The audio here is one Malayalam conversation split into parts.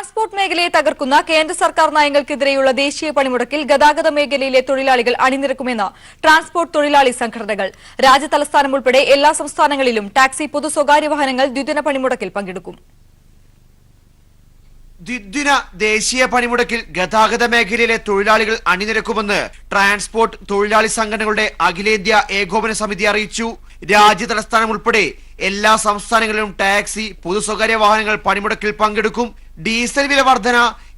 ട്രാൻസ്പോർട്ട് മേഖലയെ തകർക്കുന്ന കേന്ദ്ര സർക്കാർ നയങ്ങൾക്കെതിരെയുള്ള ദേശീയ പണിമുടക്കിൽ ഗതാഗത മേഖലയിലെ തൊഴിലാളികൾ അണിനിരക്കുമെന്ന് ട്രാൻസ്പോർട്ട് തൊഴിലാളി സംഘടനകൾ. രാജ്യതലസ്ഥാനം ഉൾപ്പെടെ എല്ലാ സംസ്ഥാനങ്ങളിലും ടാക്സി, പൊതു സ്വകാര്യ വാഹനങ്ങൾ ദ്വിദിന പണിമുടക്കിൽ പങ്കെടുക്കും. ദ്വിദിന ദേശീയ പണിമുടക്കിൽ ഗതാഗത മേഖലയിലെ തൊഴിലാളികൾ അണിനിരക്കുമെന്ന് ട്രാൻസ്പോർട്ട് തൊഴിലാളി സംഘടനകളുടെ അഖിലേന്ത്യാ ഏകോപന സമിതി അറിയിച്ചു. രാജ്യതലസ്ഥാനം ഉൾപ്പെടെ എല്ലാ സംസ്ഥാനങ്ങളിലും ടാക്സി, പൊതു സ്വകാര്യ വാഹനങ്ങൾ പണിമുടക്കിൽ പങ്കെടുക്കും. ഡീസൽ വില വർധന,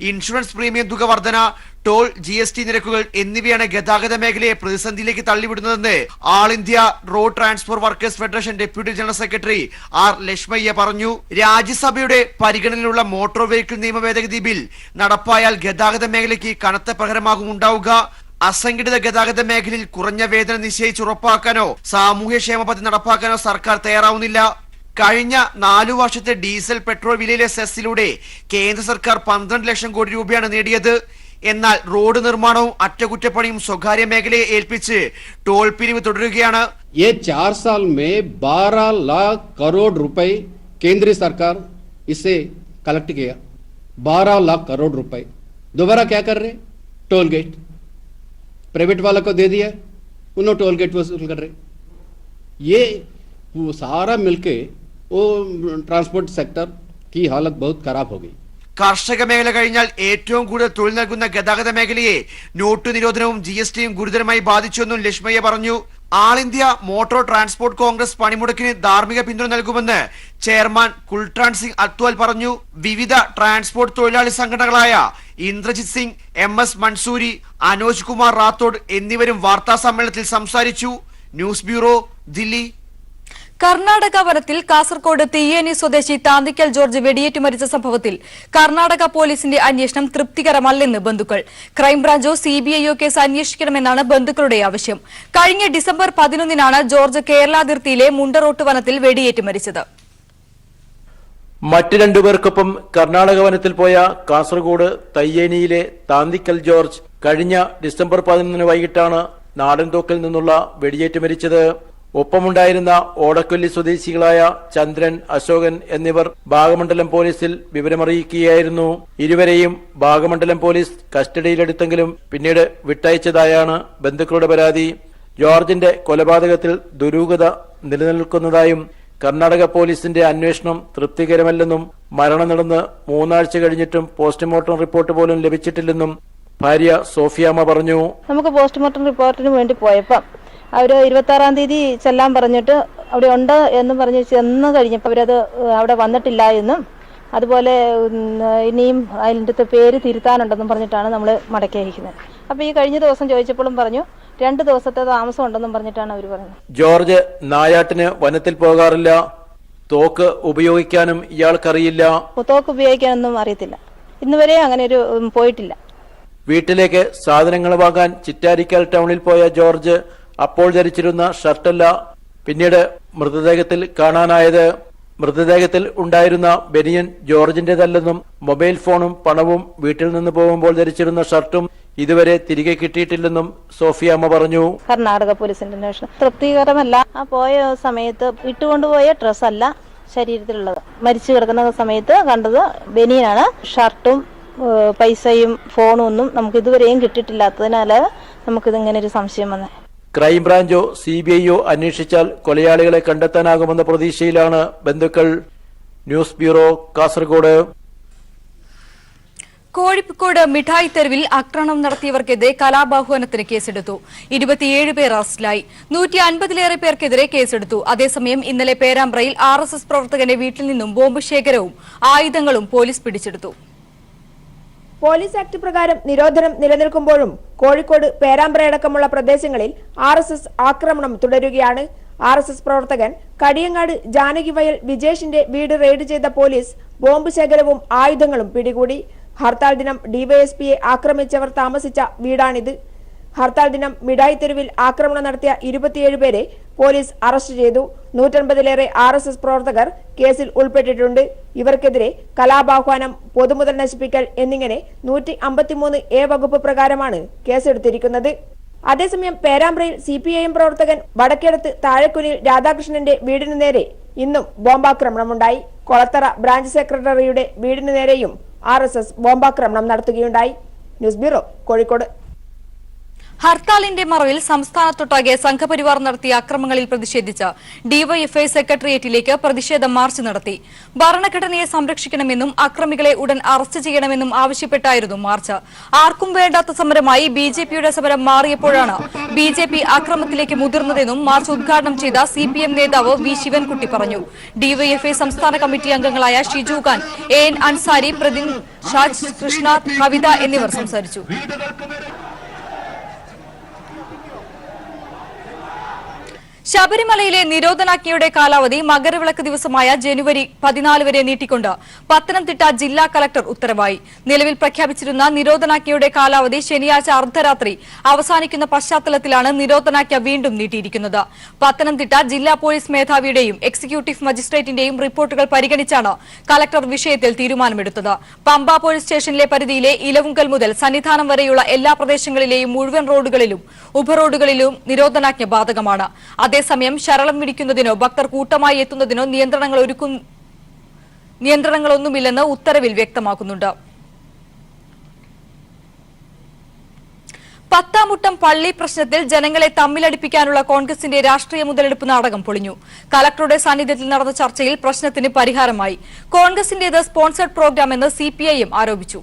ഇൻഷുറൻസ് പ്രീമിയം തുക വർധന, ടോൾ, GST നിരക്കുകൾ എന്നിവയാണ് ഗതാഗത മേഖലയെ പ്രതിസന്ധിയിലേക്ക് തള്ളിവിടുന്നതെന്ന് all India road transport workers federation deputy general secretary R. Lakshmaiah പറഞ്ഞു. രാജ്യസഭയുടെ പരിഗണനയിലുള്ള മോട്ടോർ വെഹിക്കിൾ നിയമ ഭേദഗതി ബിൽ നടപ്പായാൽ ഗതാഗത മേഖലയ്ക്ക് കനത്ത പ്രഹരമാകും ഉണ്ടാവുക. അസംഘടിത ഗതാഗത മേഖലയിൽ കുറഞ്ഞ വേതനം നിശ്ചയിച്ച് ഉറപ്പാക്കാനോ സാമൂഹ്യക്ഷേമ പദ്ധതി നടപ്പാക്കാനോ സർക്കാർ തയ്യാറാവുന്നില്ല. കഴിഞ്ഞ 4 വർഷത്തെ ഡീസൽ, പെട്രോൾ വിലയിലെ സെസ്സിലൂടെ കേന്ദ്ര സർക്കാർ 12 ലക്ഷം കോടി രൂപയാണ് നേടിയത്. എന്നാൽ റോഡ് നിർമ്മാണവും അറ്റകുറ്റപ്പണിയും സ്വകാര്യ മേഖലയെ ഏൽപ്പിച്ച് ടോൾ പിരിവ് തുടരുകയാണ്. 4 साल में 12 लाख करोड़ रुपए केंद्रीय सरकार इसे कलेक्ट किया. 12 लाख करोड़ रुपए दोबारा क्या कर रहे? टोल गेट प्राइवेट वाला को दे दिया, उन्होंने टोल गेट वसूल कर रहे. ये वो सारा मिलके वो ट्रांसपोर्ट सेक्टर की हालत बहुत खराब हो गई. കാർഷിക മേഖല കഴിഞ്ഞാൽ ഏറ്റവും കൂടുതൽ തൊഴിൽ നൽകുന്ന ഗതാഗത മേഖലയെ നോട്ട് നിരോധനവും GSTയും ഗുരുതരമായി ബാധിച്ചുവെന്നും ലക്ഷ്മയ്യ പറഞ്ഞു. ആൾ ഇന്ത്യ മോട്ടോർ ട്രാൻസ്പോർട്ട് കോൺഗ്രസ് പണിമുടക്കിന് ധാർമ്മിക പിന്തുണ നൽകുമെന്ന് ചെയർമാൻ കുൽട്രാൻ സിംഗ് അത്വാൽ പറഞ്ഞു. വിവിധ ട്രാൻസ്പോർട്ട് തൊഴിലാളി സംഘടനകളായ ഇന്ദ്രജിത് സിംഗ്, MS മൻസൂരി, അനോജ് കുമാർ റാത്തോഡ് എന്നിവരും വാർത്താ സമ്മേളനത്തിൽ സംസാരിച്ചു. News bureau, Delhi. കർണാടക വനത്തിൽ കാസർകോട് തീയേനി സ്വദേശി താന്തിക്കൽ ജോർജ് വെടിയേറ്റ് മരിച്ച സംഭവത്തിൽ കർണാടക പോലീസിന്റെ അന്വേഷണം തൃപ്തികരമല്ലെന്ന് ബന്ധുക്കൾ. ക്രൈംബ്രാഞ്ചോ CBIയോ കേസ് അന്വേഷിക്കണമെന്നാണ് ബന്ധുക്കളുടെ ആവശ്യം. കഴിഞ്ഞ ഡിസംബർ 11-നാണ് ജോർജ് കേരളാതിർത്തിയിലെ മുണ്ടറോട്ട് വനത്തിൽ വെടിയേറ്റ് മരിച്ചത്. മറ്റ് രണ്ടുപേർക്കൊപ്പം കർണാടക വനത്തിൽ പോയ കാസർഗോഡ് തയ്യേനിയിലെ താന്തിക്കൽ ജോർജ് കഴിഞ്ഞ ഡിസംബർ 11 വൈകിട്ടാണ് നാടൻതോക്കിൽ നിന്നുള്ള വെടിയേറ്റ് മരിച്ചത്. ഒപ്പമുണ്ടായിരുന്ന ഓടക്കൊല്ലി സ്വദേശികളായ ചന്ദ്രൻ, അശോകൻ എന്നിവർ ഭാഗമണ്ഡലം പോലീസിൽ വിവരമറിയിക്കുകയായിരുന്നു. ഇരുവരെയും ഭാഗമണ്ഡലം പോലീസ് കസ്റ്റഡിയിലെടുത്തെങ്കിലും പിന്നീട് വിട്ടയച്ചതായാണ് ബന്ധുക്കളുടെ പരാതി. ജോർജിന്റെ കൊലപാതകത്തിൽ ദുരൂഹത നിലനിൽക്കുന്നതായും കർണാടക പോലീസിന്റെ അന്വേഷണം തൃപ്തികരമല്ലെന്നും മരണം നടന്ന് 3 ആഴ്ച കഴിഞ്ഞിട്ടും പോസ്റ്റ്മോർട്ടം റിപ്പോർട്ട് പോലും ലഭിച്ചിട്ടില്ലെന്നും ഭാര്യ സോഫിയാമ്മ പറഞ്ഞു. നമുക്ക് പോസ്റ്റ്മോർട്ടം റിപ്പോർട്ടിന് വേണ്ടി പോയപ്പം അവർ 26-ാം തീയതി ചെല്ലാൻ പറഞ്ഞിട്ട് അവിടെ ഉണ്ട് എന്ന് പറഞ്ഞ് ചെന്ന് കഴിഞ്ഞപ്പോൾ അവരത് അവിടെ വന്നിട്ടില്ല എന്നും അതുപോലെ ഇനിയും അതിൻ്റെ പേര് തിരുത്താനുണ്ടെന്നും പറഞ്ഞിട്ടാണ് നമ്മൾ മടക്കി അയക്കുന്നത്. അപ്പോൾ ഈ കഴിഞ്ഞ ദിവസം ചോദിച്ചപ്പോഴും പറഞ്ഞു 2 ദിവസത്തെ താമസം ഉണ്ടെന്നും പറഞ്ഞിട്ടാണ് അവർ പറഞ്ഞത്. ജോർജ് നായാട്ടിന് വനത്തിൽ പോകാറില്ല. തോക്ക് ഉപയോഗിക്കാനും ഇയാൾക്കറിയില്ല. തോക്ക് ഉപയോഗിക്കാനൊന്നും അറിയത്തില്ല. ഇന്നുവരെ അങ്ങനെ ഒരു പോയിട്ടില്ല. വീട്ടിലേക്ക് സാധനങ്ങൾ വാങ്ങാൻ ചിറ്റാരിക്കൽ ടൗണിൽ പോയ ജോർജ് അപ്പോൾ ധരിച്ചിരുന്ന ഷർട്ടല്ല പിന്നീട് മൃതദേഹത്തിൽ കാണാനായത്. മൃതദേഹത്തിൽ ഉണ്ടായിരുന്ന ബനിയൻ ജോർജിന്റേതല്ലെന്നും മൊബൈൽ ഫോണും പണവും വീട്ടിൽ നിന്ന് പോകുമ്പോൾ ധരിച്ചിരുന്ന ഷർട്ടും ഇതുവരെ തിരികെ കിട്ടിയിട്ടില്ലെന്നും സോഫിയാമ്മ പറഞ്ഞു. കർണാടക പോലീസിന്റെ അന്വേഷണം തൃപ്തികരമല്ല. ആ പോയ സമയത്ത് ഇട്ടുകൊണ്ടുപോയ ഡ്രസ്സല്ല ശരീരത്തിലുള്ളത്. മരിച്ചു കിടക്കുന്ന സമയത്ത് കണ്ടത് ബനിയനാണ്. ഷർട്ടും പൈസയും ഫോണും ഒന്നും നമുക്ക് ഇതുവരെയും കിട്ടിയിട്ടില്ലാത്തതിനാൽ നമുക്കിതിങ്ങനെ ഒരു സംശയം വന്നേ. ക്രൈംബ്രാഞ്ചോ CBIയോ അന്വേഷിച്ചാൽ കൊലയാളികളെ കണ്ടെത്താനാകുമെന്ന പ്രതീക്ഷയിലാണ് ബന്ധുക്കൾ. News bureau, Kasaragod. കോഴിക്കോട് മിഠായി തെരുവിൽ ആക്രമണം നടത്തിയവർക്കെതിരെ കലാബാഹ്വാനത്തിന് കേസെടുത്തു. 27 പേർ അറസ്റ്റിലായി. 150-ലേറെ പേർക്കെതിരെ കേസെടുത്തു. അതേസമയം ഇന്നലെ പേരാമ്പ്രയിൽ RSS പ്രവർത്തകന്റെ വീട്ടിൽ നിന്നും ബോംബ് ശേഖരവും ആയുധങ്ങളും പോലീസ് പിടിച്ചെടുത്തു. പോലീസ് ആക്ട് പ്രകാരം നിരോധനം നിലനിൽക്കുമ്പോഴും കോഴിക്കോട് പേരാമ്പ്രയടക്കമുള്ള പ്രദേശങ്ങളിൽ RSS ആക്രമണം തുടരുകയാണ്. RSS പ്രവർത്തകൻ കടിയങ്ങാട് ജാനകിവയൽ വിജേഷിന്റെ വീട് റെയ്ഡ് ചെയ്ത പോലീസ് ബോംബ് ശേഖരവും ആയുധങ്ങളും പിടികൂടി. ഹർത്താൽ ദിനം DYSPയെ ആക്രമിച്ചവർ താമസിച്ച വീടാണിത്. ഹർത്താൽ ദിനം മിഠായി തെരുവിൽ ആക്രമണം നടത്തിയ 27 പേരെ പോലീസ് അറസ്റ്റ് ചെയ്തു. 150-ലേറെ RSS പ്രവർത്തകർ കേസിൽ ഉൾപ്പെട്ടിട്ടുണ്ട്. ഇവർക്കെതിരെ കലാപാഹ്വാനം, പൊതുമുതൽ നശിപ്പിക്കൽ എന്നിങ്ങനെ 153A വകുപ്പ് പ്രകാരമാണ് കേസെടുത്തിരിക്കുന്നത്. അതേസമയം പേരാമ്പ്രയിൽ CPIM പ്രവർത്തകൻ വടക്കേടത്ത് താഴെക്കുനിൽ രാധാകൃഷ്ണന്റെ വീടിനു നേരെ ഇന്നും ബോംബാക്രമണമുണ്ടായി. കൊളത്തറ ബ്രാഞ്ച് സെക്രട്ടറിയുടെ വീടിനു നേരെയും RSS ബോംബാക്രമണം നടത്തുകയുണ്ടായി. News bureau, Kozhikode. ഹർത്താലിന്റെ മറവിൽ സംസ്ഥാനത്തൊട്ടാകെ സംഘപരിവാർ നടത്തിയ അക്രമങ്ങളിൽ പ്രതിഷേധിച്ച് ഡിവൈഎഫ്ഐ സെക്രട്ടേറിയറ്റിലേക്ക് പ്രതിഷേധ മാർച്ച് നടത്തി. ഭരണഘടനയെ സംരക്ഷിക്കണമെന്നും അക്രമികളെ ഉടൻ അറസ്റ്റ് ചെയ്യണമെന്നും ആവശ്യപ്പെട്ടായിരുന്നു മാർച്ച്. ആർക്കും വേണ്ടാത്ത സമരമായി ബിജെപിയുടെ സമരം മാറിയപ്പോഴാണ് ബിജെപി അക്രമത്തിലേക്ക് മുതിർന്നതെന്നും മാർച്ച് ഉദ്ഘാടനം ചെയ്ത സിപിഎം നേതാവ് വി ശിവൻകുട്ടി പറഞ്ഞു. ഡിവൈഎഫ്ഐ സംസ്ഥാന കമ്മിറ്റി അംഗങ്ങളായ ഷിജു ഖാൻ, AN അൻസാരി, പ്രതിൻ ഷാജ്, കൃഷ്ണ, കവിത എന്നിവർ സംസാരിച്ചു. ശബരിമലയിലെ നിരോധനാജ്ഞയുടെ കാലാവധി മകരവിളക്ക് ദിവസമായ ജനുവരി 14 വരെ നീട്ടിക്കൊണ്ട് പത്തനംതിട്ട ജില്ലാ കളക്ടർ ഉത്തരവായി. നിലവിൽ പ്രഖ്യാപിച്ചിരുന്ന നിരോധനാജ്ഞയുടെ കാലാവധി ശനിയാഴ്ച അർദ്ധരാത്രി അവസാനിക്കുന്ന പശ്ചാത്തലത്തിലാണ് നിരോധനാജ്ഞ വീണ്ടും നീട്ടിയിരിക്കുന്നത്. പത്തനംതിട്ട ജില്ലാ പോലീസ് മേധാവിയുടെയും എക്സിക്യൂട്ടീവ് മജിസ്ട്രേറ്റിന്റെയും റിപ്പോർട്ടുകൾ പരിഗണിച്ചാണ് കളക്ടർ വിഷയത്തിൽ തീരുമാനമെടുത്തത്. പമ്പ പോലീസ് സ്റ്റേഷനിലെ പരിധിയിലെ ഇലവുങ്കൽ മുതൽ സന്നിധാനം വരെയുള്ള എല്ലാ പ്രദേശങ്ങളിലെയും മുഴുവൻ റോഡുകളിലും ഉപറോഡുകളിലും നിരോധനാജ്ഞ ബാധകമാണ്. അതേസമയം ശരളം പിടിക്കുന്നതിനോ ഭക്തർ കൂട്ടമായി എത്തുന്നതിനോ നിയന്ത്രണങ്ങളൊന്നുമില്ലെന്ന് ഉത്തരവിൽ വ്യക്തമാക്കുന്നുണ്ട്. പത്താമുട്ടം പള്ളി പ്രശ്നത്തിൽ ജനങ്ങളെ തമ്മിലടിപ്പിക്കാനുള്ള കോൺഗ്രസിന്റെ രാഷ്ട്രീയ മുതലെടുപ്പ് നാടകം പൊളിഞ്ഞു. കലക്ടറുടെ സാന്നിധ്യത്തിൽ നടന്ന ചർച്ചയിൽ പ്രശ്നത്തിന് പരിഹാരമായി. കോൺഗ്രസിന്റേത് സ്പോൺസർഡ് പ്രോഗ്രാം എന്ന് CPIM ആരോപിച്ചു.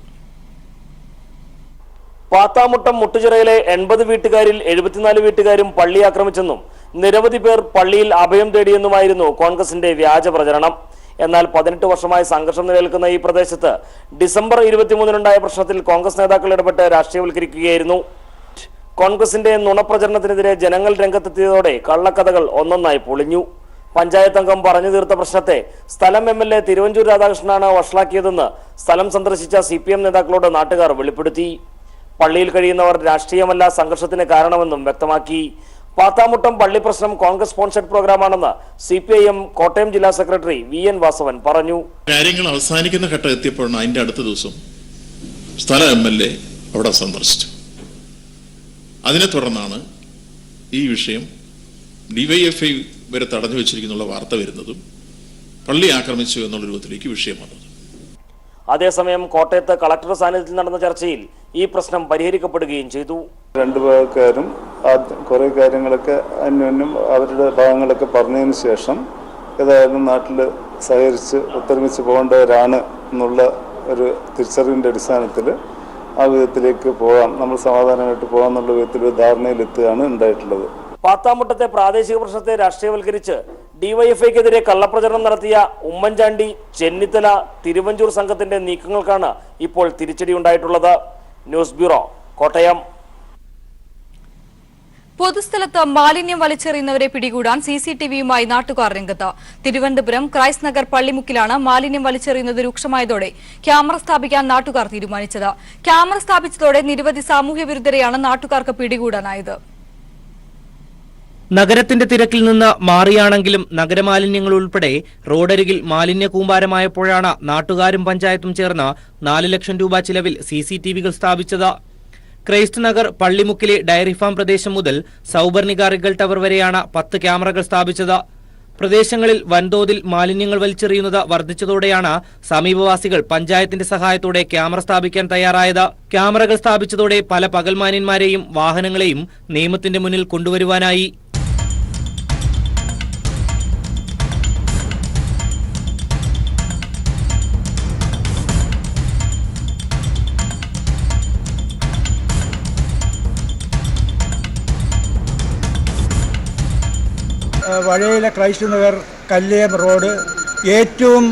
പാത്താമുട്ടം മുട്ടുചിറയിലെ 80 വീട്ടുകാരിൽ 74 വീട്ടുകാരും പള്ളി ആക്രമിച്ചെന്നും നിരവധി പേർ പള്ളിയിൽ അഭയം തേടിയെന്നുമായിരുന്നു കോൺഗ്രസിന്റെ വ്യാജ പ്രചരണം. എന്നാൽ 18 വർഷമായി സംഘർഷം നിലനിൽക്കുന്ന ഈ പ്രദേശത്ത് ഡിസംബർ 23-നുണ്ടായ പ്രശ്നത്തിൽ കോൺഗ്രസ് നേതാക്കൾ ഇടപെട്ട് രാഷ്ട്രീയവൽക്കരിക്കുകയായിരുന്നു. കോൺഗ്രസിന്റെ നുണപ്രചരണത്തിനെതിരെ ജനങ്ങൾ രംഗത്തെത്തിയതോടെ കള്ളക്കഥകൾ ഒന്നൊന്നായി പൊളിഞ്ഞു. പഞ്ചായത്ത് അംഗം പറഞ്ഞു തീർത്ത പ്രശ്നത്തെ സ്ഥലം MLA തിരുവഞ്ചൂർ രാധാകൃഷ്ണനാണ് വഷളാക്കിയതെന്ന് സ്ഥലം സന്ദർശിച്ച CPM നേതാക്കളോട് നാട്ടുകാർ വെളിപ്പെടുത്തി. പള്ളിയിൽ കഴിയുന്നവർ രാഷ്ട്രീയമല്ല സംഘർഷത്തിന് കാരണമെന്നും വ്യക്തമാക്കി. പാത്താമുട്ടം പള്ളി പ്രശ്നം കോൺഗ്രസ് സ്പോൺസർഡ് പ്രോഗ്രാമാണെന്ന് CPIM കോട്ടയം ജില്ലാ സെക്രട്ടറി VN വാസവൻ പറഞ്ഞു. കാര്യങ്ങൾ അവസാനിക്കുന്ന ഘട്ടം എത്തിയപ്പോഴാണ് അതിന്റെ അടുത്ത ദിവസം സ്ഥല MLA അവിടെ സന്ദർശിച്ചു. അതിനെ തുടർന്നാണ് ഈ വിഷയം DYFI വരെ തടഞ്ഞു വെച്ചിരിക്കുന്നുള്ള വാർത്ത വരുന്നതും പള്ളി ആക്രമിച്ചു എന്നുള്ള രൂപത്തിലേക്ക് വിഷയം വന്നത്. അതേസമയം കോട്ടയത്ത് കളക്ടർ സാന്നിധ്യത്തിൽ നടന്ന ചർച്ചയിൽ ഈ പ്രശ്നം പരിഹരിക്കപ്പെടുകയും ചെയ്തു. രണ്ടു ഭാഗക്കാരും കുറെ കാര്യങ്ങളൊക്കെ അന്യോന്യം അവരുടെ ഭാഗങ്ങളൊക്കെ പറഞ്ഞതിന് ശേഷം ഏതായാലും നാട്ടിൽ സഹകരിച്ച് ഒത്തൊരുമിച്ച് പോകേണ്ടവരാണ് എന്നുള്ള ഒരു തിരിച്ചറിവിൻ്റെ അടിസ്ഥാനത്തിൽ ആ വിധത്തിലേക്ക് പോകാം, നമ്മൾ സമാധാനമായിട്ട് പോകാം എന്നുള്ള വിധത്തിൽ ഒരു ധാരണയിലെത്തുകയാണ് ഉണ്ടായിട്ടുള്ളത്. പാത്താമുട്ടത്തെ പ്രാദേശിക പ്രശ്നത്തെ രാഷ്ട്രീയവൽക്കരിച്ച് DYFIക്കെതിരെ കള്ളപ്രചരണം നടത്തിയ ഉമ്മൻചാണ്ടി, ചെന്നിത്തല, തിരുവഞ്ചൂർ സംഘത്തിന്റെ നീക്കങ്ങൾക്കാണ് ഇപ്പോൾ തിരിച്ചടിയുണ്ടായിട്ടുള്ളത്. News bureau, Kottayam. പൊതുസ്ഥലത്ത് മാലിന്യം വലിച്ചെറിയുന്നവരെ പിടികൂടാൻ CCTVയുമായി നാട്ടുകാർ രംഗത്ത്. തിരുവനന്തപുരം ക്രൈസ്റ്റ് നഗർ പള്ളിമുക്കിലാണ് മാലിന്യം വലിച്ചെറിയുന്നത് രൂക്ഷമായതോടെ ക്യാമറ സ്ഥാപിക്കാൻ നാട്ടുകാർ തീരുമാനിച്ചത്. ക്യാമറ സ്ഥാപിച്ചതോടെ നിരവധി സാമൂഹ്യ വിരുദ്ധരെയാണ് നാട്ടുകാർക്ക് പിടികൂടാനായത്. നഗരത്തിന്റെ തിരക്കിൽ നിന്ന് മാറിയാണെങ്കിലും നഗരമാലിന്യങ്ങൾ ഉൾപ്പെടെ റോഡരികിൽ മാലിന്യ കൂമ്പാരമായപ്പോഴാണ് നാട്ടുകാരും പഞ്ചായത്തും ചേർന്ന് 4 ലക്ഷം രൂപ ചിലവിൽ CCTVകൾ സ്ഥാപിച്ചത്. ക്രൈസ്റ്റ് നഗർ പള്ളിമുക്കിലെ ഡയറി ഫാം പ്രദേശം മുതൽ സൗബർണിക റിഗൽ ടവർ വരെയാണ് 10 ക്യാമറകൾ സ്ഥാപിച്ചത്. പ്രദേശങ്ങളിൽ വൻതോതിൽ മാലിന്യങ്ങൾ വലിച്ചെറിയുന്നത് വർദ്ധിച്ചതോടെയാണ് സമീപവാസികൾ പഞ്ചായത്തിന്റെ സഹായത്തോടെ ക്യാമറ സ്ഥാപിക്കാൻ തയ്യാറായത്. ക്യാമറകൾ സ്ഥാപിച്ചതോടെ പല പകൽമാന്യന്മാരെയും വാഹനങ്ങളെയും നിയമത്തിന്റെ മുന്നിൽ കൊണ്ടുവരുവാനായി. വഴയിലെ ക്രൈസ്റ്റ് നഗർ കല്ലേം റോഡ് ഏറ്റവും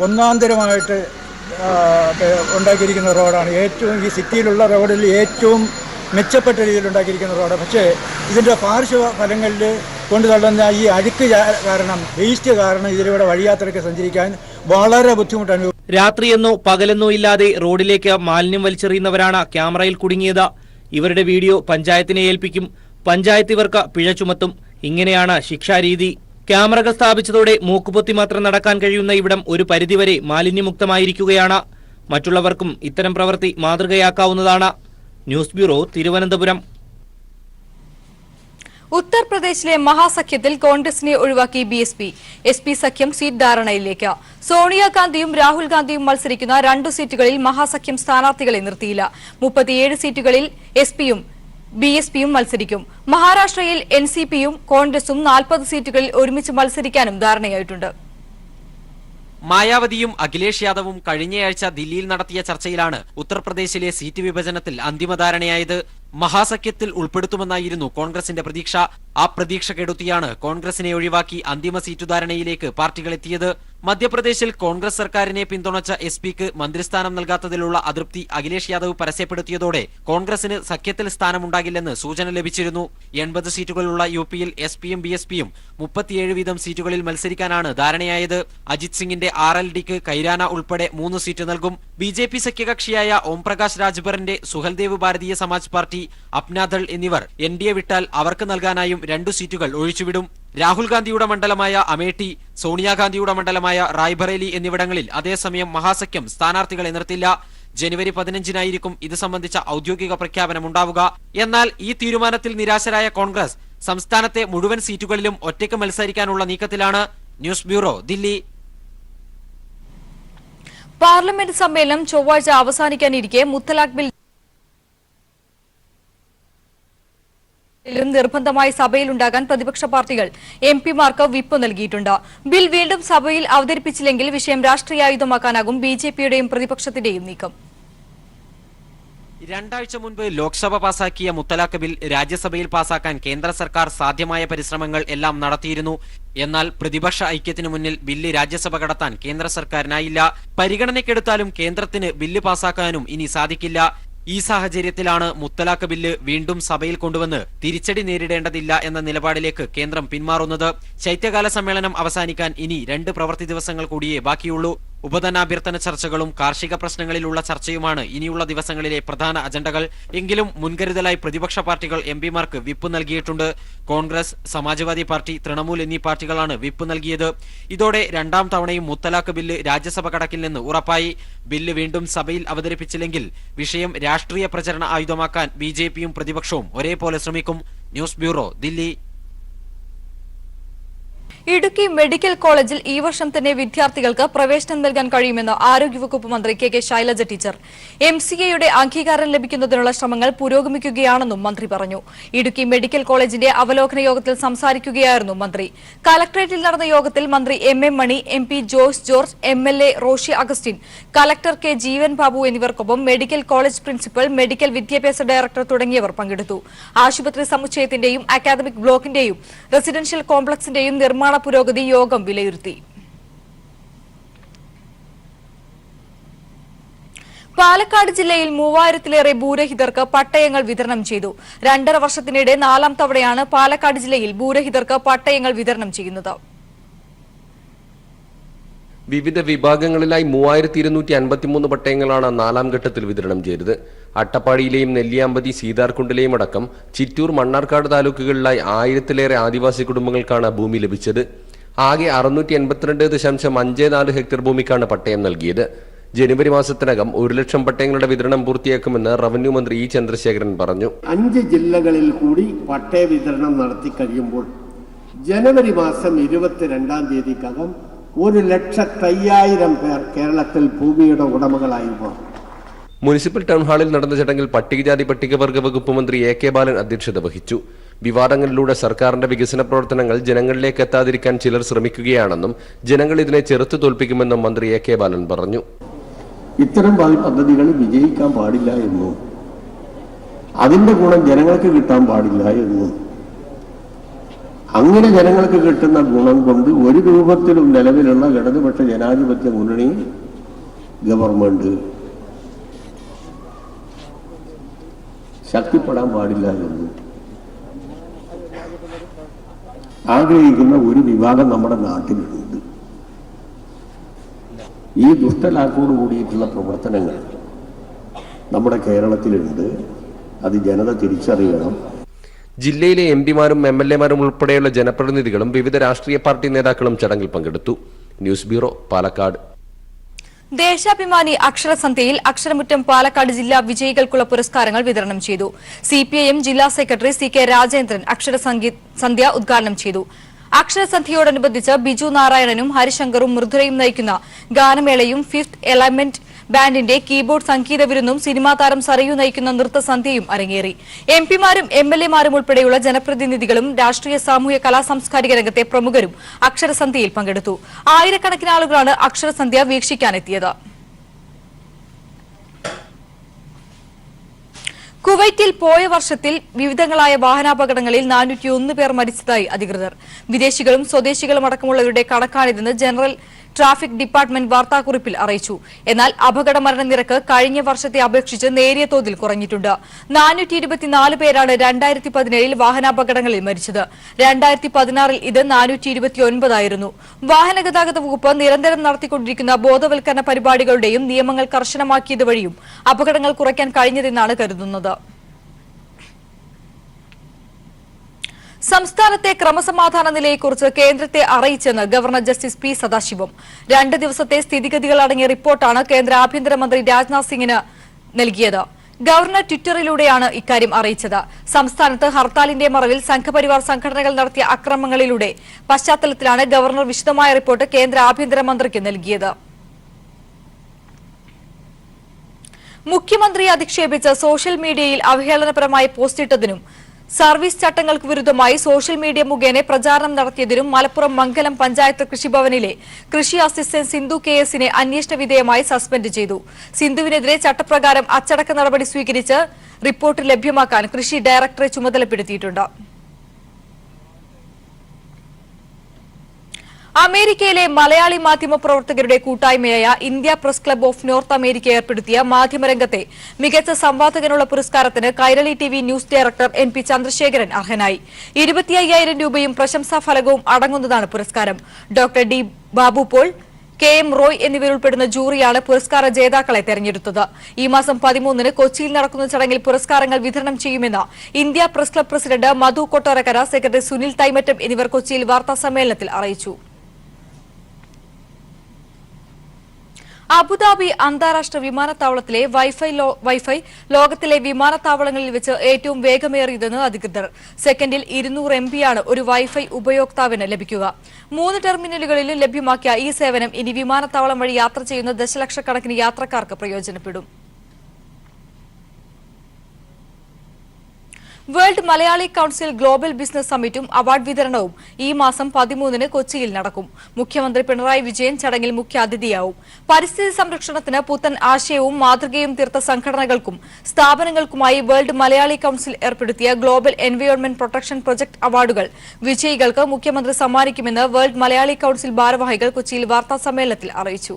ഒന്നാന്തരമായിട്ട് ഉണ്ടാക്കിയിരിക്കുന്ന റോഡാണ്. ഏറ്റവും ഈ സിറ്റിയിലുള്ള റോഡിൽ ഏറ്റവും മെച്ചപ്പെട്ട രീതിയിൽ ഉണ്ടാക്കിയിരിക്കുന്ന റോഡ്. പക്ഷേ ഇതിൻ്റെ പാർശ്വഫലങ്ങളിൽ കൊണ്ടുതള്ളുന്ന ഈ അഴുക്ക് കാരണം, വേസ്റ്റ് കാരണം ഇതിലൂടെ വഴിയാത്രയ്ക്ക് സഞ്ചരിക്കാൻ വളരെ ബുദ്ധിമുട്ടാണ്. രാത്രിയെന്നോ പകലെന്നോ ഇല്ലാതെ റോഡിലേക്ക് മാലിന്യം വലിച്ചെറിയുന്നവരാണ് ക്യാമറയിൽ കുടുങ്ങിയത്. ഇവരുടെ വീഡിയോ പഞ്ചായത്തിനെ ഏൽപ്പിക്കും. പഞ്ചായത്ത് ഇവർക്ക് പിഴ ചുമത്തും. ഇങ്ങനെയാണ് ശിക്ഷാരീതി. ക്യാമറകൾ സ്ഥാപിച്ചതോടെ മൂക്കുപൊത്തി മാത്രം നടക്കാൻ കഴിയുന്ന ഇവിടം ഒരു പരിധിവരെ മാലിന്യമുക്തമായിരിക്കുകയാണ്. മറ്റുള്ളവർക്കും ഇത്തരം പ്രവൃത്തി മാതൃകയാക്കാവുന്നതാണ്. News bureau, Thiruvananthapuram. ഉത്തർപ്രദേശിലെ മഹാസഖ്യത്തിൽ കോൺഗ്രസിനെ ഒഴിവാക്കി ബി.എസ്.പി. എസ്.പി. സഖ്യം സീറ്റ് ധാരണയിലേക്ക്. സോണിയാഗാന്ധിയും രാഹുൽ ഗാന്ധിയും മത്സരിക്കുന്ന 2 സീറ്റുകളിൽ മഹാസഖ്യം സ്ഥാനാർത്ഥികളെ നിർത്തിയില്ല. 37 സീറ്റുകളിൽ എസ്.പിയും ബി.എസ്.പിയും മത്സരിക്കും. മഹാരാഷ്ട്രയിൽ എൻ.സി.പിയും കോൺഗ്രസും 40 സീറ്റുകളിൽ ഒരുമിച്ച് മത്സരിക്കാനും ധാരണയായിട്ടുണ്ട്. മായാവതിയും അഖിലേഷ് യാദവും കഴിഞ്ഞയാഴ്ച ദില്ലിയിൽ നടത്തിയ ചർച്ചയിലാണ് ഉത്തർപ്രദേശിലെ സീറ്റ് വിഭജനത്തിൽ അന്തിമധാരണയായത്. മഹാസഖ്യത്തിൽ ഉൾപ്പെടുത്തുമെന്നായിരുന്നു കോൺഗ്രസിന്റെ പ്രതീക്ഷ. ആ പ്രതീക്ഷ കെടുത്തിയാണ് കോൺഗ്രസിനെ ഒഴിവാക്കി അന്തിമ സീറ്റു ധാരണയിലേക്ക് പാർട്ടികൾ എത്തിയത്. മധ്യപ്രദേശിൽ കോൺഗ്രസ് സർക്കാരിനെ പിന്തുണച്ച എസ്.പിക്ക് മന്ത്രിസ്ഥാനം നൽകാത്തതിലുള്ള അതൃപ്തി അഖിലേഷ് യാദവ് പരസ്യപ്പെടുത്തിയതോടെ കോൺഗ്രസിന് സഖ്യത്തിൽ സ്ഥാനമുണ്ടാകില്ലെന്ന് സൂചന ലഭിച്ചിരുന്നു. 80 സീറ്റുകളുള്ള യു.പിയിൽ എസ്.പിയും ബി.എസ്.പിയും 37 വീതം സീറ്റുകളിൽ മത്സരിക്കാനാണ് ധാരണയായത്. അജിത് സിംഗിന്റെ ആർ.എൽ.ഡിക്ക് കൈരാന ഉൾപ്പെടെ 3 സീറ്റ് നൽകും. ബി.ജെ.പി. സഖ്യകക്ഷിയായ ഓംപ്രകാശ് രാജ്ഭറിന്റെ സുഹൽദേവ് ഭാരതീയ സമാജ് പാർട്ടി, അപ്നാദൾ എന്നിവർ എൻ.ഡി.എ വിട്ടാൽ അവർക്ക് നൽകാനായും 2 സീറ്റുകൾ ഒഴിച്ചുവിടും. രാഹുൽ ഗാന്ധിയുടെ മണ്ഡലമായ അമേഠി, സോണിയാഗാന്ധിയുടെ മണ്ഡലമായ റായ്ബറേലി എന്നിവിടങ്ങളിൽ അതേസമയം മഹാസഖ്യം സ്ഥാനാർത്ഥികളെ നിർത്തില്ല. ജനുവരി 15-നായിരിക്കും ഇത് സംബന്ധിച്ച ഔദ്യോഗിക പ്രഖ്യാപനമുണ്ടാവുക. എന്നാൽ ഈ തീരുമാനത്തിൽ നിരാശരായ കോൺഗ്രസ് സംസ്ഥാനത്തെ മുഴുവൻ സീറ്റുകളിലും ഒറ്റയ്ക്ക് മത്സരിക്കാനുള്ള നീക്കത്തിലാണ്. News bureau, Delhi. പാർലമെന്റ് സമ്മേളനം ചൊവ്വാഴ്ച അവസാനിക്കാനിരിക്കെ മുത്തലാഖ് ബിൽ നിർബന്ധമായി സഭയിലുണ്ടാകാൻ പ്രതിപക്ഷ പാർട്ടികൾ എംപിമാർക്ക് വിപ്പ് നൽകിയിട്ടുണ്ട്. ബിൽ വീണ്ടും സഭയിൽ അവതരിപ്പിച്ചില്ലെങ്കിൽ വിഷയം രാഷ്ട്രീയായുധമാക്കാനാകും ബി.ജെ.പിയുടെയും പ്രതിപക്ഷത്തിന്റെയും നീക്കം. 2 ആഴ്ച മുൻപ് ലോക്സഭ പാസാക്കിയ മുത്തലാഖ് ബിൽ രാജ്യസഭയിൽ പാസാക്കാൻ കേന്ദ്ര സർക്കാർ സാധ്യമായ പരിശ്രമങ്ങൾ എല്ലാം നടത്തിയിരുന്നു. എന്നാൽ പ്രതിപക്ഷ ഐക്യത്തിനു മുന്നിൽ ബില്ല് രാജ്യസഭ കടത്താൻ കേന്ദ്ര സർക്കാരിനായില്ല. പരിഗണനയ്ക്കെടുത്താലും കേന്ദ്രത്തിന് ബില്ല് പാസാക്കാനും ഇനി സാധിക്കില്ല. ഈ സാഹചര്യത്തിലാണ് മുത്തലാഖ് ബില്ല് വീണ്ടും സഭയിൽ കൊണ്ടുവന്ന് തിരിച്ചടി നേരിടേണ്ടതില്ല എന്ന നിലപാടിലേക്ക് കേന്ദ്രം പിന്മാറുന്നത്. ശൈത്യകാല സമ്മേളനം അവസാനിക്കാൻ ഇനി 2 പ്രവൃത്തി ദിവസങ്ങൾ കൂടിയേ ബാക്കിയുള്ളൂ. ഉപധനാഭ്യർത്ഥന ചർച്ചകളും കാർഷിക പ്രശ്നങ്ങളിലുള്ള ചർച്ചയുമാണ് ഇനിയുള്ള ദിവസങ്ങളിലെ പ്രധാന അജണ്ടകൾ. എങ്കിലും മുൻകരുതലായി പ്രതിപക്ഷ പാർട്ടികൾ എംപിമാർക്ക് വിപ്പ് നൽകിയിട്ടുണ്ട്. കോൺഗ്രസ്, സമാജ്വാദി പാർട്ടി, തൃണമൂൽ എന്നീ പാർട്ടികളാണ് വിപ്പ് നൽകിയത്. ഇതോടെ 2ാം തവണയും മുത്തലാഖ് ബില്ല് രാജ്യസഭ കടക്കില്ലെന്ന് ഉറപ്പായി. ബില്ല് വീണ്ടും സഭയിൽ അവതരിപ്പിച്ചില്ലെങ്കിൽ വിഷയം രാഷ്ട്രീയ പ്രചരണ ആയുധമാക്കാൻ ബി.ജെ.പിയും പ്രതിപക്ഷവും ഒരേപോലെ ശ്രമിക്കും. News bureau, Delhi. Idukki medical കോളേജിൽ ഈ വർഷം തന്നെ വിദ്യാർത്ഥികൾക്ക് പ്രവേശനം നൽകാൻ കഴിയുമെന്ന് ആരോഗ്യവകുപ്പ് മന്ത്രി കെ ശൈലജ ടീച്ചർ. MCAയുടെ അംഗീകാരം ലഭിക്കുന്നതിനുള്ള ശ്രമങ്ങൾ പുരോഗമിക്കുകയാണെന്നും മന്ത്രി പറഞ്ഞു. ഇടുക്കി മെഡിക്കൽ കോളേജിന്റെ അവലോകന യോഗത്തിൽ സംസാരിക്കുകയായിരുന്നു മന്ത്രി. കലക്ടറേറ്റിൽ നടന്ന യോഗത്തിൽ മന്ത്രി M.A. Mani, MP Jose George, MLA Roshi Augustine, collector K Jeevan Babu എന്നിവർക്കൊപ്പം മെഡിക്കൽ കോളേജ് പ്രിൻസിപ്പൽ, മെഡിക്കൽ വിദ്യാഭ്യാസ ഡയറക്ടർ തുടങ്ങിയവർ പങ്കെടുത്തു. ആശുപത്രി സമുച്ചയത്തിന്റെയും അക്കാദമിക് ബ്ലോക്കിന്റെയും റെസിഡൻഷ്യൽ കോംപ്ലക്സിന്റെയും നിർമ്മാണ പുരോഗതി യോഗം വിലയിരുത്തി. പാലക്കാട് ജില്ലയിൽ 3000-ലേറെ ഭൂരഹിതർക്ക് പട്ടയങ്ങൾ വിതരണം ചെയ്തു. 2.5 വർഷത്തിനിടെ 4ാം തവണയാണ് പാലക്കാട് ജില്ലയിൽ ഭൂരഹിതർക്ക് പട്ടയങ്ങൾ വിതരണം ചെയ്യുന്നത്. വിവിധ വിഭാഗങ്ങളിലായി 3253 പട്ടയങ്ങളാണ് 4ാം ഘട്ടത്തിൽ വിതരണം ചെയ്തത്. അട്ടപ്പാടിയിലെയും നെല്ലിയാമ്പതി, സീതാർകുണ്ടിലെയും അടക്കം ചിറ്റൂർ, മണ്ണാർക്കാട് താലൂക്കുകളിലായി 1000-ലേറെ ആദിവാസി കുടുംബങ്ങൾക്കാണ് ഭൂമി ലഭിച്ചത്. ആകെ 682.54 ഹെക്ടർ ഭൂമിക്കാണ് പട്ടയം നൽകിയത്. ജനുവരി മാസത്തിനകം 1 ലക്ഷം പട്ടയങ്ങളുടെ വിതരണം പൂർത്തിയാക്കുമെന്ന് റവന്യൂ മന്ത്രി ഇ. ചന്ദ്രശേഖരൻ പറഞ്ഞു. 5 ജില്ലകളിൽ കൂടി പട്ടയ വിതരണം നടത്തി കഴിയുമ്പോൾ ജനുവരി മാസം 22-ാം തീയതിക്കകം 1,05,000 പേർ കേരളത്തിൽ ഭൂമിയുടെ ഉടമകളായി മാറും. മുനിസിപ്പൽ ടൗൺ ഹാളിൽ നടന്ന ചടങ്ങിൽ പട്ടികജാതി പട്ടികവർഗ വകുപ്പ് മന്ത്രി A.K. ബാലൻ അധ്യക്ഷത വഹിച്ചു. വിവാദങ്ങളിലൂടെ സർക്കാരിന്റെ വികസന പ്രവർത്തനങ്ങൾ ജനങ്ങളിലേക്ക് എത്താതിരിക്കാൻ ചിലർ ശ്രമിക്കുകയാണെന്നും ജനങ്ങൾ ഇതിനെ ചെറുത്തു തോൽപ്പിക്കുമെന്നും മന്ത്രി A.K. ബാലൻ പറഞ്ഞു. ഇത്തരം പദ്ധതികൾ വിജയിക്കാൻ പാടില്ല എന്നും അതിന്റെ ഗുണം ജനങ്ങൾക്ക് കിട്ടാൻ പാടില്ല എന്നും അങ്ങനെ ജനങ്ങൾക്ക് കിട്ടുന്ന ഗുണം കൊണ്ട് ഒരു രൂപത്തിലും നിലവിലുള്ള ഇടതുപക്ഷ ജനാധിപത്യ മുന്നണി ഗവൺമെന്റ് ശക്തിപ്പെടാൻ പാടില്ല എന്ന് ആഗ്രഹിക്കുന്ന ഒരു വിഭാഗം നമ്മുടെ നാട്ടിലുണ്ട്. ഈ ദുഷ്ടലാക്കോട് കൂടിയിട്ടുള്ള പ്രവർത്തനങ്ങൾ നമ്മുടെ കേരളത്തിലുണ്ട്. അത് ജനത തിരിച്ചറിയണം. ജില്ലയിലെ എംപിമാരും MLA-മാരും ഉൾപ്പെടെയുള്ള ജനപ്രതിനിധികളും വിവിധ രാഷ്ട്രീയ പാർട്ടി നേതാക്കളും ചടങ്ങിൽ പങ്കെടുത്തു. News bureau, Palakkad. ദേശാഭിമാനി അക്ഷരസന്ധ്യയിൽ അക്ഷരമുറ്റം പാലക്കാട് ജില്ലാ വിജയികൾക്കുള്ള പുരസ്കാരങ്ങൾ വിതരണം ചെയ്തു. സിപിഐഎം ജില്ലാ secretary C K Rajendran Aksharasandhya ഉദ്ഘാടനം ചെയ്തു. അക്ഷരസന്ധ്യയോടനുബന്ധിച്ച് ബിജു നാരായണനും ഹരിശങ്കറും മൃദുരയും നയിക്കുന്ന ഗാനമേളയും ഫിഫ്ത് എലമെന്റ് ബാൻഡിന്റെ കീബോർഡ് സംഗീത വിരുന്നും സിനിമാ താരം സരയു നയിക്കുന്ന നൃത്തസന്ധ്യയും അരങ്ങേറി. എംപിമാരും എംഎൽഎമാരും ഉൾപ്പെടെയുള്ള ജനപ്രതിനിധികളും രാഷ്ട്രീയ സാമൂഹ്യ കലാ സാംസ്കാരിക രംഗത്തെ പ്രമുഖരും അക്ഷരസന്ധ്യയിൽ പങ്കെടുത്തു. ആയിരക്കണക്കിന് ആളുകളാണ് അക്ഷരസന്ധ്യ വീക്ഷിക്കാനെത്തിയത്. കുവൈറ്റിൽ പോയ വർഷത്തിൽ വിവിധങ്ങളായ വാഹനാപകടങ്ങളിൽ 401 പേർ മരിച്ചതായി അധികൃതർ. വിദേശികളും സ്വദേശികളും അടക്കമുള്ളവരുടെ കണക്കാണിതെന്ന് ജനറൽ ട്രാഫിക് ഡിപ്പാർട്ട്മെന്റ് വാർത്താക്കുറിപ്പിൽ അറിയിച്ചു. എന്നാൽ അപകട മരണനിരക്ക് കഴിഞ്ഞ വർഷത്തെ അപേക്ഷിച്ച് നേരിയ തോതിൽ കുറഞ്ഞിട്ടുണ്ട്. 424 പേരാണ് 2017 വാഹനാപകടങ്ങളിൽ മരിച്ചത്. 2016 ഇത് 429 ആയിരുന്നു. വാഹന ഗതാഗത വകുപ്പ് നിരന്തരം നടത്തിക്കൊണ്ടിരിക്കുന്ന ബോധവൽക്കരണ പരിപാടികളുടെയും നിയമങ്ങൾ കർശനമാക്കിയത് വഴിയും അപകടങ്ങൾ കുറയ്ക്കാൻ കഴിഞ്ഞതെന്നാണ് കരുതുന്നത്. സംസ്ഥാനത്തെ ക്രമസമാധാന നിലയെക്കുറിച്ച് കേന്ദ്രത്തെ അറിയിച്ചെന്ന് ഗവർണർ ജസ്റ്റിസ് പി സദാശിവം. 2 ദിവസത്തെ സ്ഥിതിഗതികൾ അടങ്ങിയ റിപ്പോർട്ടാണ് കേന്ദ്ര ആഭ്യന്തരമന്ത്രി രാജ്നാഥ് സിംഗിന് നൽകിയത്. ഗവർണർ ട്വിറ്ററിലൂടെയാണ് ഇക്കാര്യം അറിയിച്ചത്. സംസ്ഥാനത്ത് ഹർത്താലിന്റെ മറവിൽ സംഘപരിവാർ സംഘടനകൾ നടത്തിയ അക്രമങ്ങളിലൂടെ പശ്ചാത്തലത്തിലാണ് ഗവർണർ വിശദമായ റിപ്പോർട്ട് കേന്ദ്ര ആഭ്യന്തരമന്ത്രിക്ക് നൽകിയത്. മുഖ്യമന്ത്രിയെ അധിക്ഷേപിച്ച് സോഷ്യൽ മീഡിയയിൽ അവഹേളനപരമായി പോസ്റ്റിട്ടതിനും സർവീസ് ചട്ടങ്ങൾക്ക് വിരുദ്ധമായി സോഷ്യൽ മീഡിയ മുഖേന പ്രചാരണം നടത്തിയതിനും മലപ്പുറം മംഗലം പഞ്ചായത്ത് കൃഷിഭവനിലെ കൃഷി അസിസ്റ്റന്റ് സിന്ധു KS-നെ അന്വേഷണ വിധേയമായി സസ്പെൻഡ് ചെയ്തു. സിന്ധുവിനെതിരെ ചട്ടപ്രകാരം അച്ചടക്ക നടപടി സ്വീകരിച്ച് റിപ്പോർട്ട് ലഭ്യമാക്കാൻ കൃഷി ഡയറക്ടറെ ചുമതലപ്പെടുത്തിയിട്ടുണ്ട്. അമേരിക്കയിലെ മലയാളി മാധ്യമ പ്രവർത്തകരുടെ കൂട്ടായ്മയായ India press club of North America ഏർപ്പെടുത്തിയ മാധ്യമരംഗത്തെ മികച്ച സംവാദകനുള്ള പുരസ്കാരത്തിന് Kairali TV news director NP Chandrasekharan അർഹനായി. 25,000 രൂപയും പ്രശംസാ ഫലകവും അടങ്ങുന്നതാണ് പുരസ്കാരം. Doctor D Babu Paul, KM Roy എന്നിവരുൾപ്പെടുന്ന ജൂറിയാണ് പുരസ്കാര ജേതാക്കളെ തെരഞ്ഞെടുത്തത്. ഈ മാസം 13-ന് കൊച്ചിയിൽ നടക്കുന്ന ചടങ്ങിൽ പുരസ്കാരങ്ങൾ വിതരണം ചെയ്യുമെന്ന് ഇന്ത്യ പ്രസ് ക്ലബ് പ്രസിഡന്റ് മധു കൊട്ടാരക്കര, സെക്രട്ടറി സുനിൽ തൈമറ്റം എന്നിവർ കൊച്ചിയിൽ വാർത്താസമ്മേളനത്തിൽ അറിയിച്ചു. അബുദാബി അന്താരാഷ്ട്ര വിമാനത്താവളത്തിലെ വൈഫൈ ലോകത്തിലെ വിമാനത്താവളങ്ങളിൽ വെച്ച് ഏറ്റവും വേഗമേറിയതെന്ന് അധികൃതർ. സെക്കൻഡിൽ 200 MB-യാണ് ഒരു വൈഫൈ ഉപയോക്താവിന് ലഭിക്കുക. 3 ടെർമിനലുകളിലും ലഭ്യമാക്കിയ ഈ സേവനം ഇനി വിമാനത്താവളം വഴി യാത്ര ചെയ്യുന്ന ദശലക്ഷക്കണക്കിന് യാത്രക്കാർക്ക് പ്രയോജനപ്പെടും. World Malayali council global business സമ്മിറ്റും അവാർഡ് വിതരണവും ഈ മാസം 13-ന് കൊച്ചിയിൽ നടക്കും. മുഖ്യമന്ത്രി പിണറായി വിജയൻ ചടങ്ങിൽ മുഖ്യാതിഥിയാവും. പരിസ്ഥിതി സംരക്ഷണത്തിന് പുത്തൻ ആശയവും മാതൃകയും തീർത്ത സംഘടനകൾക്കും സ്ഥാപനങ്ങൾക്കുമായി വേൾഡ് മലയാളി കൌൺസിൽ ഏർപ്പെടുത്തിയ ഗ്ലോബൽ എൻവയോൺമെന്റ് പ്രൊട്ടക്ഷൻ പ്രൊജക്ട് അവാർഡുകൾ വിജയികൾക്ക് മുഖ്യമന്ത്രി സമ്മാനിക്കുമെന്ന് വേൾഡ് മലയാളി കൌൺസിൽ ഭാരവാഹികൾ കൊച്ചിയിൽ വാർത്താസമ്മേളനത്തിൽ അറിയിച്ചു.